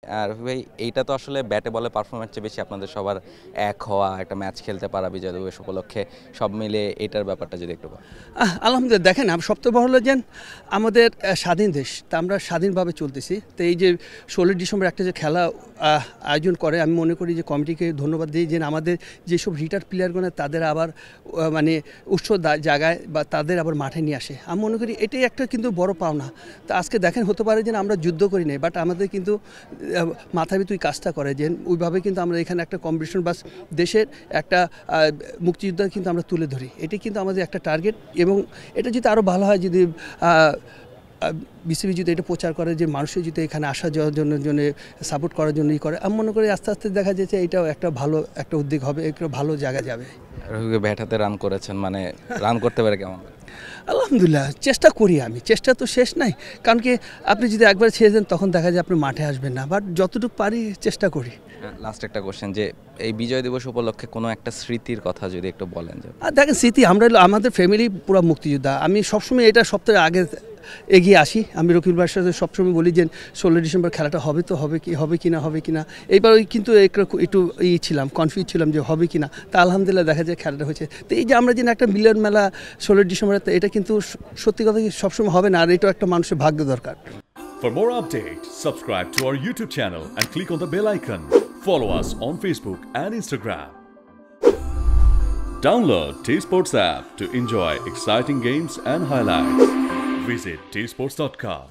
আর ভাই এইটা তো আসলে ব্যাটে বলে পারফরম্যান্স চেয়ে বেশি আপনাদের সবার এক হওয়া, একটা ম্যাচ খেলতে পারা বিজয় দিবস উপলক্ষে, সব মিলে এটার ব্যাপারটা যদি একটু বলেন। আলহামদুলিল্লাহ দেখেন সবচেয়ে বড় হলো যে আমাদের স্বাধীন দেশ, তা আমরা স্বাধীনভাবে চলতেছি। তো এই যে 16 ডিসেম্বর একটা যে খেলা আয়োজন করে, আমি মনে করি যে কমিটিকে ধন্যবাদ দিই যে আমাদের যেসব রিটায়ার্ড প্লেয়ারগুলো তাদের আবার মানে উৎস জায়গায় বা তাদের আবার মাঠে নিয়ে আসে। আমি মনে করি এটাই একটা কিন্তু বড় পাওনা। তো আজকে দেখেন হতে পারে যে আমরা যুদ্ধ করি নাই, বাট আমাদের কিন্তু মাথার ভিতরে কাজটা করে যে ওইভাবে কিন্তু আমরা এখানে একটা কম্পিটিশন বা দেশের একটা মুক্তিযোদ্ধা কিন্তু আমরা তুলে ধরি। এটি কিন্তু আমাদের একটা টার্গেট, এবং এটা যদি আরও ভালো হয়, যদি বিসিবি যদি এটা প্রচার করে যে মানুষের যদি এখানে আসা যাওয়ার জন্য সাপোর্ট করার জন্যই করে, আমি মনে করি আস্তে আস্তে দেখা যাচ্ছে এটাও একটা ভালো একটা উদ্যোগ হবে, একটা ভালো জায়গা যাবে। রফিকে ব্যাট হাতে রান করেছেন, মানে রান করতে পারে কেমন? আলহামদুলিল্লাহ চেষ্টা করি, আমি চেষ্টা তো শেষ নাই, কারণ কি আপনি যদি একবার ছেড়ে দেন তখন দেখা যায় আপনি মাঠে আসবেন না, বাট যতটুকু পারি চেষ্টা করি। লাস্ট একটা কোশ্চেন, যে এই বিজয় দিবস উপলক্ষে কোনো একটা স্মৃতির কথা যদি একটু বলেন। যে আর দেখেন স্মৃতি, আমরা আমাদের ফ্যামিলি পুরো মুক্তিযোদ্ধা, আমি সবসময় এটা সপ্তাহে আগে এগিয়ে আসি। আমি রকিবুল ভাইয়ের সাথে সবসময় বলি যে 16 ডিসেম্বর খেলাটা হবে তো হবে কি না। এইবার কিন্তু একটু ছিলাম, কনফিউজ ছিলাম যে হবে কি না। তা আলহামদুলিল্লাহ দেখা যায় খেলাটা হয়েছে। তো এই যে আমরা যে একটা মিলন মেলা 16 ডিসেম্বরে, এটা কিন্তু সত্যি কথা কি সবসময় হবে না, আর এটাও একটা মানুষের ভাগ্য দরকার। For more updates, subscribe to our YouTube channel and click on the bell icon. Follow us on Facebook and Instagram. Download T-Sports app to enjoy exciting games and highlights. Visit tsports.com.